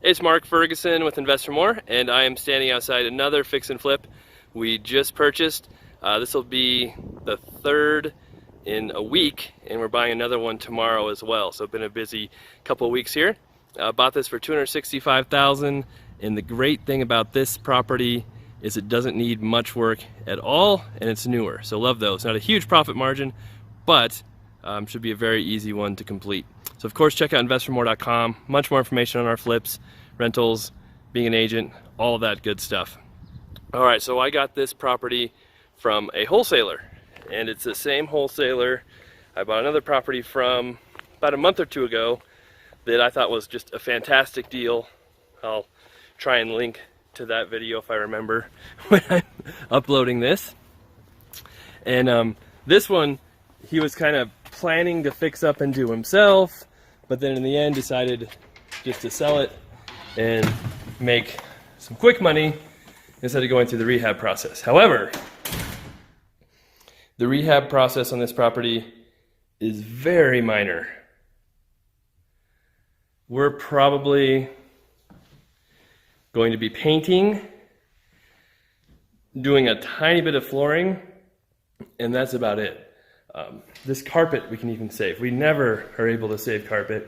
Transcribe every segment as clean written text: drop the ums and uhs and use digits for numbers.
Hey, it's Mark Ferguson with Invest for More, and I am standing outside another fix and flip we just purchased. This will be the third in a week, and we're buying another one tomorrow as well. So it's been a busy couple of weeks here. Bought this for $265,000, and the great thing about this property is it doesn't need much work at all, and it's newer. So love those. Not a huge profit margin, but should be a very easy one to complete. So of course, check out investformore.com. Much more information on our flips, rentals, being an agent, all of that good stuff. All right, so I got this property from a wholesaler, and it's the same wholesaler I bought another property from about a month or two ago that I thought was just a fantastic deal. I'll try and link to that video if I remember when I'm uploading this. And this one, he was kind of planning to fix up and do himself, but then in the end decided just to sell it and make some quick money instead of going through the rehab process. However, the rehab process on this property is very minor. We're probably going to be painting, doing a tiny bit of flooring, and that's about it. This carpet we can even save. We never are able to save carpet.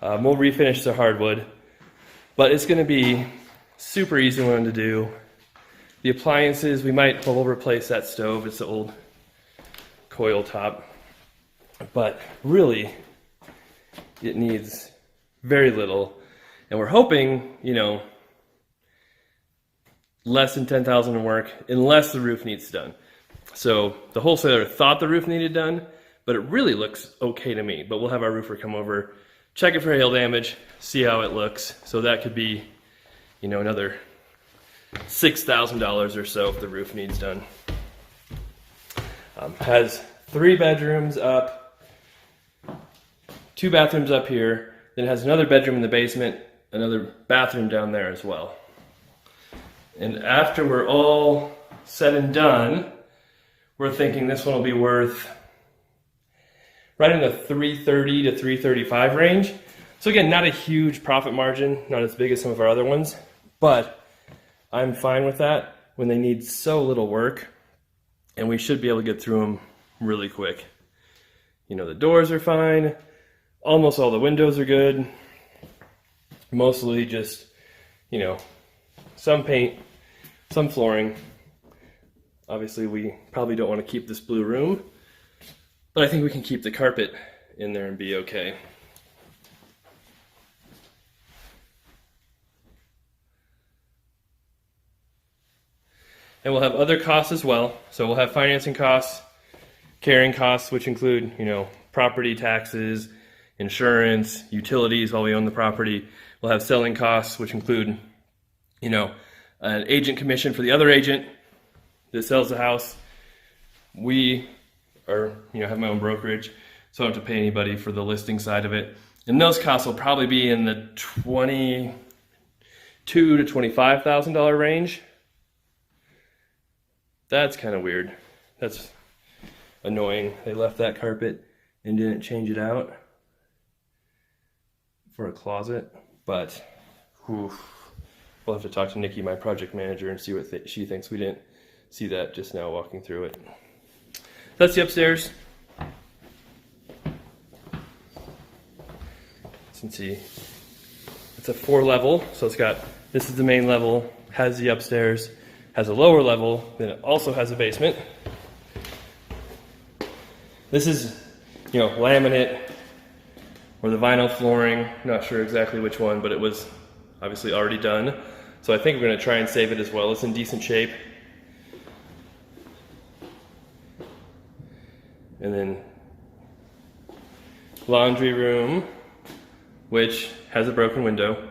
We'll refinish the hardwood, but it's going to be super easy one to do. The appliances, we'll replace that stove. It's the old coil top, but really it needs very little, and we're hoping, less than $10,000 in work, unless the roof needs done. So the wholesaler thought the roof needed done, but it really looks okay to me. But we'll have our roofer come over, check it for hail damage, see how it looks. So that could be, another $6,000 or so if the roof needs done. Has 3 bedrooms up, 2 bathrooms up here, then it has another bedroom in the basement, another bathroom down there as well. And after we're all said and done, we're thinking this one will be worth right in the $330,000 to $335,000 range. So again, not a huge profit margin, not as big as some of our other ones, but I'm fine with that when they need so little work, and we should be able to get through them really quick. The doors are fine, almost all the windows are good, mostly just, some paint, some flooring. Obviously, we probably don't want to keep this blue room, but I think we can keep the carpet in there and be okay. And we'll have other costs as well. So we'll have financing costs, carrying costs, which include, property taxes, insurance, utilities while we own the property. We'll have selling costs, which include, an agent commission for the other agent that sells the house. We are, have my own brokerage, so I don't have to pay anybody for the listing side of it. And those costs will probably be in the $22,000 to $25,000 range. That's kind of weird. That's annoying. They left that carpet and didn't change it out for a closet, but we'll have to talk to Nikki, my project manager, and see what she thinks. We didn't see that just now walking through it. That's the upstairs. You can see it's a 4-level, so this is the main level, has the upstairs, has a lower level, then it also has a basement. This is, laminate or the vinyl flooring, not sure exactly which one, but it was obviously already done. So I think we're going to try and save it as well. It's in decent shape. And then laundry room, which has a broken window,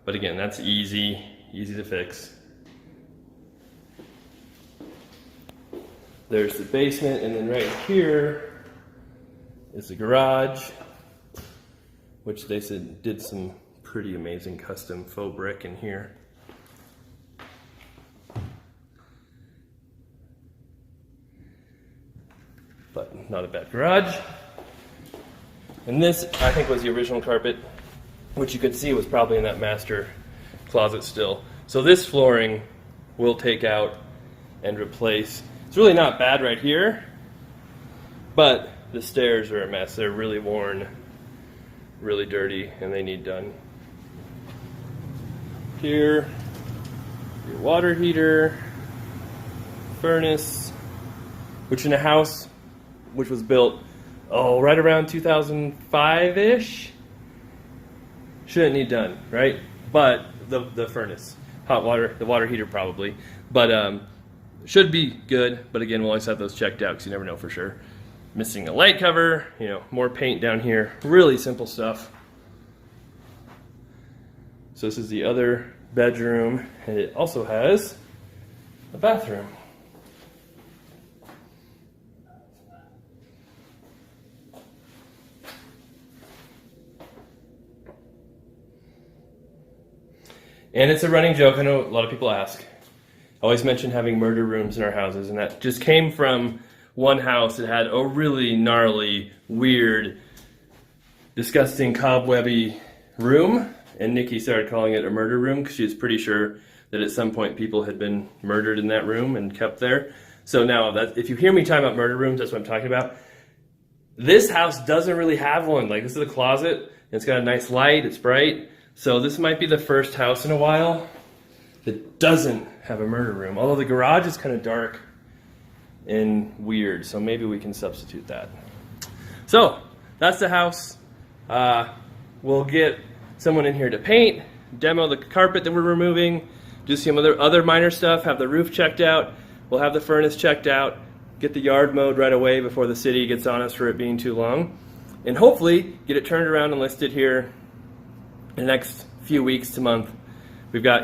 but again, that's easy to fix. There's the basement, and then right here is the garage, which they said did some pretty amazing custom faux brick in here. But not a bad garage. And this, I think, was the original carpet, which you could see was probably in that master closet still. So this flooring we'll take out and replace. It's really not bad right here, but the stairs are a mess. They're really worn, really dirty, and they need done. Here, your water heater, furnace, which in a house which was built, right around 2005-ish, shouldn't need done, right? But the furnace, hot water, the water heater probably, but should be good. But again, we'll always have those checked out because you never know for sure. Missing a light cover, more paint down here. Really simple stuff. So this is the other bedroom, and it also has a bathroom. And it's a running joke, I know a lot of people ask. I always mention having murder rooms in our houses, and that just came from one house that had a really gnarly, weird, disgusting, cobwebby room, and Nikki started calling it a murder room because she was pretty sure that at some point people had been murdered in that room and kept there. So now, if you hear me talking about murder rooms, that's what I'm talking about. This house doesn't really have one. Like, this is a closet, and it's got a nice light, it's bright. So this might be the first house in a while that doesn't have a murder room. Although the garage is kind of dark and weird, so maybe we can substitute that. So that's the house. We'll get someone in here to paint, demo the carpet that we're removing, do some other minor stuff, have the roof checked out. We'll have the furnace checked out, get the yard mowed right away before the city gets on us for it being too long, and hopefully get it turned around and listed here in the next few weeks to month. We've got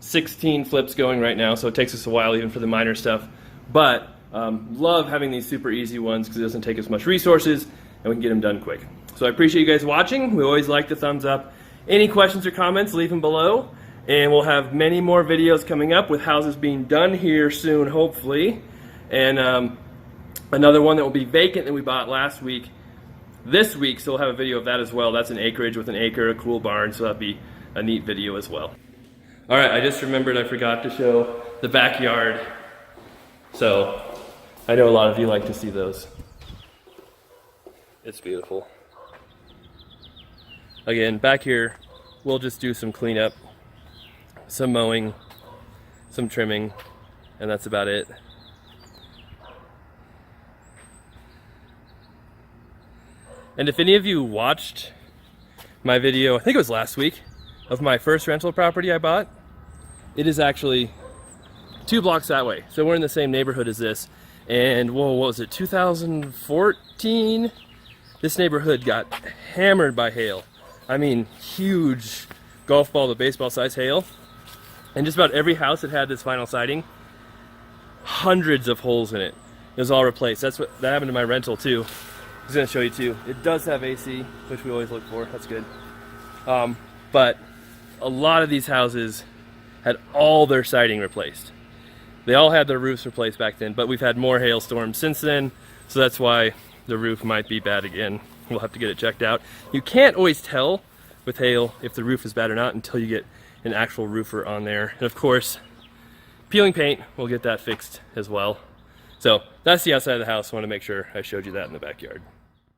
16 flips going right now, so it takes us a while even for the minor stuff, but love having these super easy ones because it doesn't take as much resources and we can get them done quick. So I appreciate you guys watching. We always like the thumbs up. Any questions or comments, leave them below, and we'll have many more videos coming up with houses being done here soon, hopefully, and another one that will be vacant that we bought last week this week, so we'll have a video of that as well. That's an acreage with an acre, a cool barn, so that'll be a neat video as well. All right, I just remembered I forgot to show the backyard. So I know a lot of you like to see those. It's beautiful. Again, back here, we'll just do some cleanup, some mowing, some trimming, and that's about it. And if any of you watched my video, I think it was last week, of my first rental property I bought, it is actually 2 blocks that way. So we're in the same neighborhood as this. And whoa, what was it, 2014? This neighborhood got hammered by hail. I mean, huge golf ball to baseball size hail. And just about every house that had this vinyl siding, hundreds of holes in it. It was all replaced. That happened to my rental too. I was going to show you too. It does have AC, which we always look for. That's good. But a lot of these houses had all their siding replaced. They all had their roofs replaced back then, but we've had more hailstorms since then, so that's why the roof might be bad again. We'll have to get it checked out. You can't always tell with hail if the roof is bad or not until you get an actual roofer on there. And of course, peeling paint, we'll get that fixed as well. So that's the outside of the house. I want to make sure I showed you that in the backyard.